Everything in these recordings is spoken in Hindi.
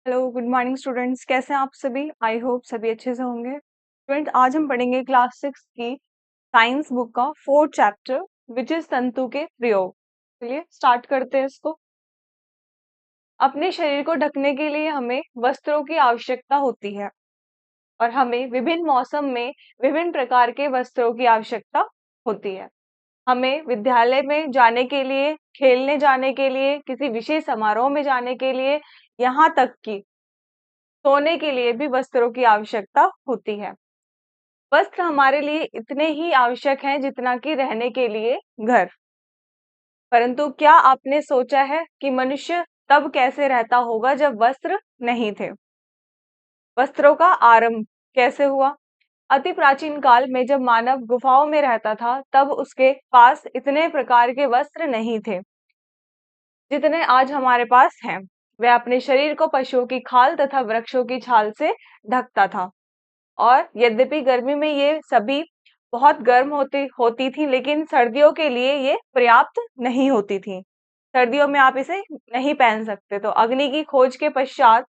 Hello, good morning students. कैसे हैं आप सभी? आई होप सभी अच्छे से होंगे। स्टूडेंट, आज हम पढ़ेंगे क्लास 6 की साइंस बुक का 4th चैप्टर विच इज तंतु के प्रयोग। चलिए स्टार्ट करते हैं इसको। अपने शरीर को ढकने के लिए हमें वस्त्रों की आवश्यकता होती है और हमें विभिन्न मौसम में विभिन्न प्रकार के वस्त्रों की आवश्यकता होती है। हमें विद्यालय में जाने के लिए, खेलने जाने के लिए, किसी विशेष समारोह में जाने के लिए, यहाँ तक कि सोने के लिए भी वस्त्रों की आवश्यकता होती है। वस्त्र हमारे लिए इतने ही आवश्यक हैं जितना कि रहने के लिए घर। परंतु क्या आपने सोचा है कि मनुष्य तब कैसे रहता होगा जब वस्त्र नहीं थे? वस्त्रों का आरंभ कैसे हुआ? अति प्राचीन काल में जब मानव गुफाओं में रहता था, तब उसके पास इतने प्रकार के वस्त्र नहीं थे जितने आज हमारे पास हैं। वह अपने शरीर को पशुओं की खाल तथा वृक्षों की छाल से ढकता था। और यद्यपि गर्मी में ये सभी बहुत गर्म होती थी, लेकिन सर्दियों के लिए ये पर्याप्त नहीं होती थी। सर्दियों में आप इसे नहीं पहन सकते। तो अग्नि की खोज के पश्चात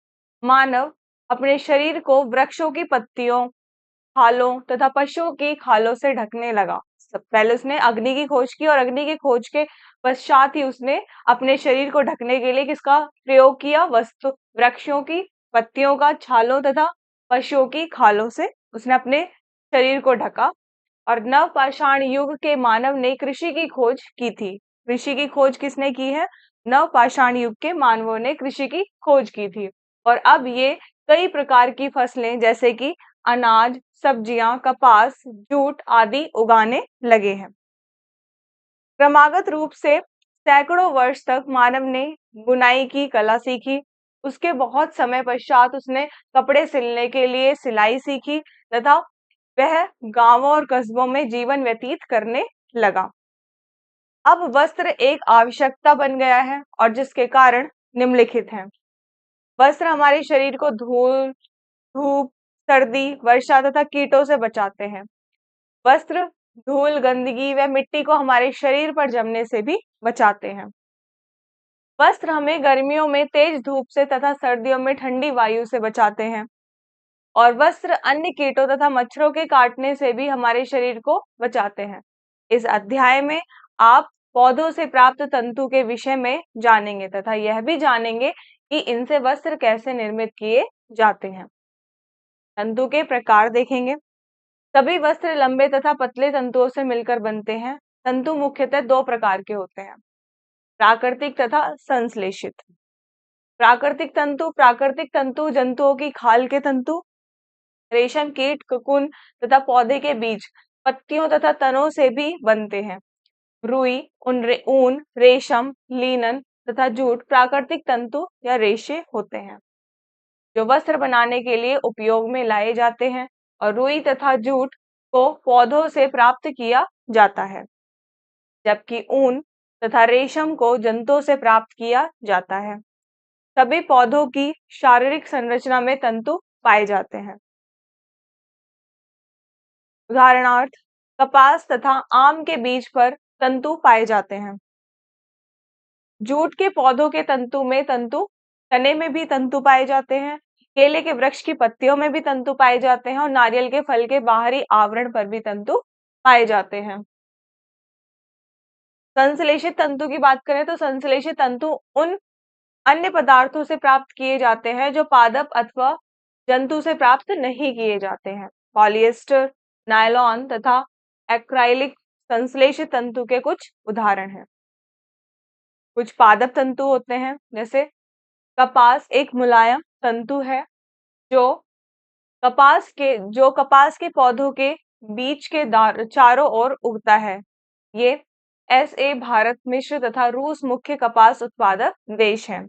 मानव अपने शरीर को वृक्षों की पत्तियों, खालों तथा पशुओं की खालों से ढकने लगा। पहले उसने अग्नि की खोज की और अग्नि की खोज के पश्चात ही उसने अपने शरीर को ढकने के लिए किसका प्रयोग किया? वृक्षों की पत्तियों का, छालों तथा पशुओं की खालों से उसने अपने शरीर को ढका। और नवपाषाण युग के मानव ने कृषि की खोज की थी। कृषि की खोज किसने की है? नवपाषाण युग के मानवों ने कृषि की खोज की थी। और अब ये कई प्रकार की फसलें जैसे कि अनाज, सब्जियां, कपास, जूट आदि उगाने लगे हैं। क्रमागत रूप से सैकड़ों वर्ष तक मानव ने बुनाई की कला सीखी। उसके बहुत समय पश्चात उसने कपड़े सिलने के लिए सिलाई सीखी तथा वह गांवों और कस्बों में जीवन व्यतीत करने लगा। अब वस्त्र एक आवश्यकता बन गया है और जिसके कारण निम्नलिखित हैं। वस्त्र हमारे शरीर को धूल, धूप, सर्दी, वर्षा तथा कीटों से बचाते हैं। वस्त्र धूल, गंदगी व मिट्टी को हमारे शरीर पर जमने से भी बचाते हैं। वस्त्र हमें गर्मियों में तेज धूप से तथा सर्दियों में ठंडी वायु से बचाते हैं। और वस्त्र अन्य कीटों तथा मच्छरों के काटने से भी हमारे शरीर को बचाते हैं। इस अध्याय में आप पौधों से प्राप्त तंतु के विषय में जानेंगे तथा यह भी जानेंगे कि इनसे वस्त्र कैसे निर्मित किए जाते हैं। तंतु के प्रकार देखेंगे। सभी वस्त्र लंबे तथा पतले तंतुओं से मिलकर बनते हैं। तंतु मुख्यतः दो प्रकार के होते हैं, प्राकृतिक तथा संश्लेषित। प्राकृतिक तंतु जंतुओं की खाल के तंतु, रेशम कीट, कोकून तथा पौधे के बीज, पत्तियों तथा तनों से भी बनते हैं। रुई, ऊन, रेशम, लिनन तथा जूट प्राकृतिक तंतु या रेशे होते हैं जो वस्त्र बनाने के लिए उपयोग में लाए जाते हैं। और रुई तथा जूट को पौधों से प्राप्त किया जाता है, जबकि ऊन तथा रेशम को जंतुओं से प्राप्त किया जाता है। सभी पौधों की शारीरिक संरचना में तंतु पाए जाते हैं। उदाहरणार्थ, कपास तथा आम के बीज पर तंतु पाए जाते हैं। जूट के पौधों के तंतु में तने में भी तंतु पाए जाते हैं। केले के वृक्ष की पत्तियों में भी तंतु पाए जाते हैं और नारियल के फल के बाहरी आवरण पर भी तंतु पाए जाते हैं। संश्लेषित तंतु की बात करें तो संश्लेषित तंतु उन अन्य पदार्थों से प्राप्त किए जाते हैं जो पादप अथवा जंतु से प्राप्त नहीं किए जाते हैं। पॉलिएस्टर, नायलॉन तथा एक्राइलिक संश्लेषित तंतु के कुछ उदाहरण हैं। कुछ पादप तंतु होते हैं, जैसे कपास एक मुलायम तंतु है जो कपास के पौधों के बीच के चारों ओर उगता है। ये भारत, मिस्र तथा रूस मुख्य कपास उत्पादक देश हैं।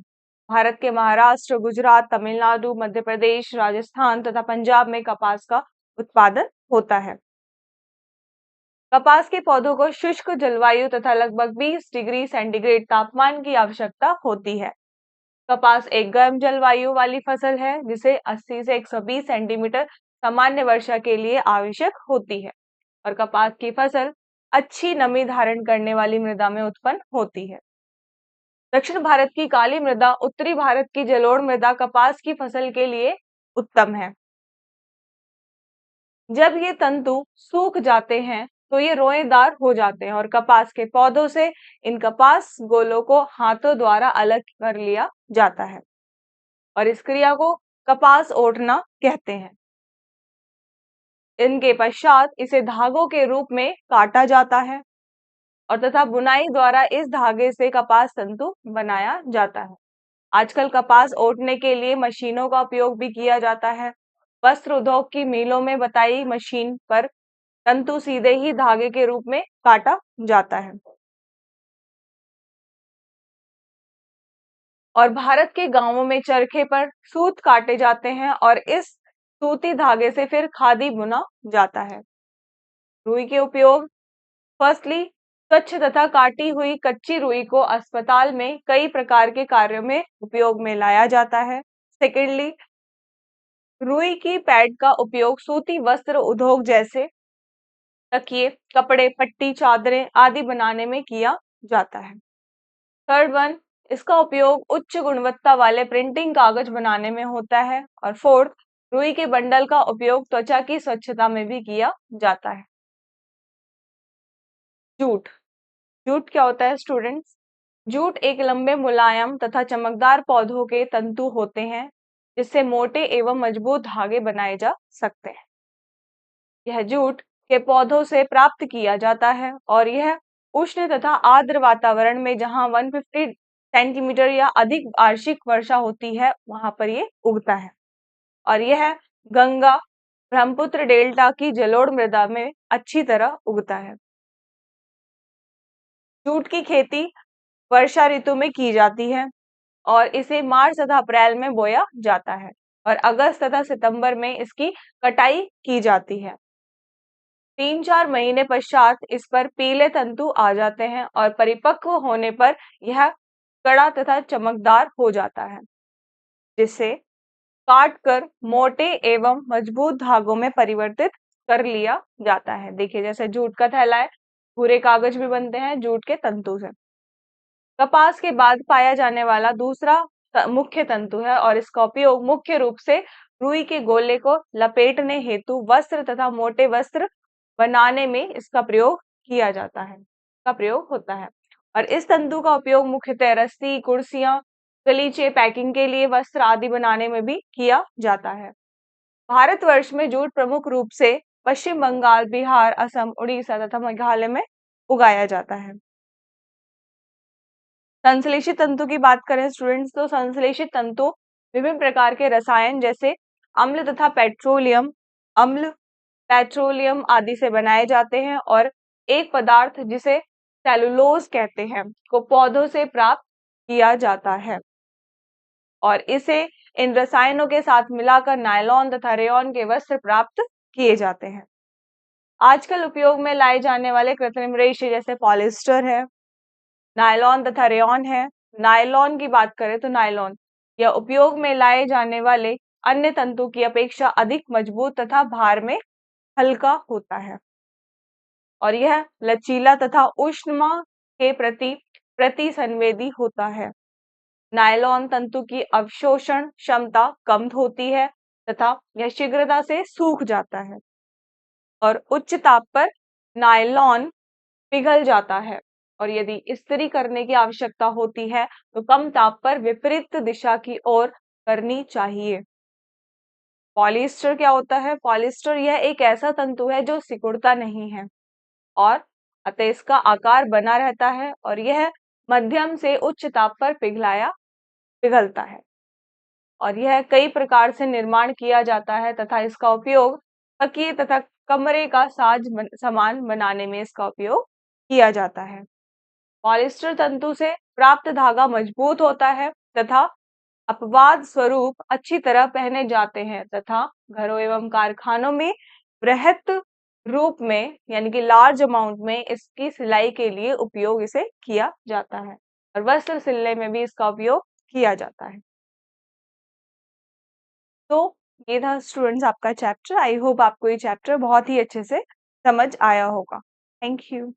भारत के महाराष्ट्र, गुजरात, तमिलनाडु, मध्य प्रदेश, राजस्थान तथा पंजाब में कपास का उत्पादन होता है। कपास के पौधों को शुष्क जलवायु तथा लगभग 20 डिग्री सेंटीग्रेड तापमान की आवश्यकता होती है। कपास एक गर्म जलवायु वाली फसल है जिसे 80 से 120 सेंटीमीटर सामान्य वर्षा के लिए आवश्यक होती है। और कपास की फसल अच्छी नमी धारण करने वाली मृदा में उत्पन्न होती है। दक्षिण भारत की काली मृदा, उत्तरी भारत की जलोढ़ मृदा कपास की फसल के लिए उत्तम है। जब ये तंतु सूख जाते हैं तो ये रोएदार हो जाते हैं और कपास के पौधों से इन कपास गोलों को हाथों द्वारा अलग कर लिया जाता है और इस क्रिया को कपास ओढ़ना कहते हैं। इनके पश्चात इसे धागों के रूप में काटा जाता है और तथा बुनाई द्वारा इस धागे से कपास तंतु बनाया जाता है। आजकल कपास ओढ़ने के लिए मशीनों का उपयोग भी किया जाता है। वस्त्र उद्योग की मिलों में बताई मशीन पर तंतु सीधे ही धागे के रूप में काटा जाता है और भारत के गांवों में चरखे पर सूत काटे जाते हैं और इस सूती धागे से फिर खादी बुना जाता है। रुई के उपयोग, फर्स्टली स्वच्छ तथा काटी हुई कच्ची रुई को अस्पताल में कई प्रकार के कार्यों में उपयोग में लाया जाता है। सेकेंडली, रुई की पैड का उपयोग सूती वस्त्र उद्योग जैसे तकिए, कपड़े, पट्टी, चादरें आदि बनाने में किया जाता है। थर्ड वन, इसका उपयोग उच्च गुणवत्ता वाले प्रिंटिंग कागज बनाने में होता है और फोर्थ, रुई के बंडल का उपयोग त्वचा की स्वच्छता में भी किया जाता है। जूट। जूट क्या होता है स्टूडेंट्स? जूट एक लंबे, मुलायम तथा चमकदार पौधों के तंतु होते हैं जिससे मोटे एवं मजबूत धागे बनाए जा सकते हैं। यह जूट के पौधों से प्राप्त किया जाता है और यह उष्ण तथा आर्द्र वातावरण में जहां 150 सेंटीमीटर या अधिक वार्षिक वर्षा होती है वहां पर ये उगता है और यह गंगा ब्रह्मपुत्र डेल्टा की जलोढ़ मृदा में अच्छी तरह उगता है। जूट की खेती वर्षा ऋतु में की जाती है और इसे मार्च तथा अप्रैल में बोया जाता है और अगस्त तथा सितंबर में इसकी कटाई की जाती है। 3-4 महीने पश्चात इस पर पीले तंतु आ जाते हैं और परिपक्व होने पर यह कड़ा तथा चमकदार हो जाता है जिसे काट कर मोटे एवं मजबूत धागों में परिवर्तित कर लिया जाता है। देखिए जैसे जूट का थैला है, पूरे कागज भी बनते हैं जूट के तंतु से। कपास के बाद पाया जाने वाला दूसरा मुख्य तंतु है और इसका उपयोग मुख्य रूप से रुई के गोले को लपेटने हेतु वस्त्र तथा मोटे वस्त्र बनाने में इसका प्रयोग किया जाता है, का प्रयोग होता है और इस तंतु का उपयोग मुख्यतः रस्सी, कुर्सियां, गलीचे, पैकिंग के लिए वस्त्र आदि बनाने में भी किया जाता है। भारतवर्ष में जूट प्रमुख रूप से पश्चिम बंगाल, बिहार, असम, उड़ीसा तथा मेघालय में उगाया जाता है। संश्लेषित तंतु की बात करें स्टूडेंट्स तो संश्लेषित तंतु विभिन्न प्रकार के रसायन जैसे अम्ल तथा पेट्रोलियम आदि से बनाए जाते हैं और एक पदार्थ जिसे सेलुलोज कहते हैं को पौधों से प्राप्त किया जाता है और इसे इन रसायनों के साथ मिलाकर नायलॉन तथा रेयॉन के वस्त्र प्राप्त किए जाते हैं। आजकल उपयोग में लाए जाने वाले कृत्रिम रेशे जैसे पॉलिस्टर है, नायलॉन तथा रेयॉन है। नायलॉन की बात करें तो नायलॉन यह उपयोग में लाए जाने वाले अन्य तंतु की अपेक्षा अधिक मजबूत तथा भार में हल्का होता है और यह लचीला तथा ऊष्मा के प्रति संवेदी होता है। नायलॉन तंतु की अवशोषण क्षमता कम होती है तथा यह शीघ्रता से सूख जाता है और उच्च ताप पर नायलॉन पिघल जाता है और यदि इस्त्री करने की आवश्यकता होती है तो कम ताप पर विपरीत दिशा की ओर करनी चाहिए। पॉलिएस्टर क्या होता है? पॉलिएस्टर यह एक ऐसा तंतु है जो सिकुड़ता नहीं है और अतः इसका आकार बना रहता है और यह मध्यम से उच्च ताप पर पिघलता है और यह कई प्रकार से निर्माण किया जाता है तथा इसका उपयोग तकिए तथा कमरे का सामान बनाने में इसका उपयोग किया जाता है। पॉलिएस्टर तंतु से प्राप्त धागा मजबूत होता है तथा अपवाद स्वरूप अच्छी तरह पहने जाते हैं तथा घरों एवं कारखानों में बृहत रूप में यानी कि लार्ज अमाउंट में इसकी सिलाई के लिए उपयोग इसे किया जाता है और वस्त्र सिलने में भी इसका उपयोग किया जाता है। तो ये था स्टूडेंट्स आपका चैप्टर। आई होप आपको ये चैप्टर बहुत ही अच्छे से समझ आया होगा। Thank you.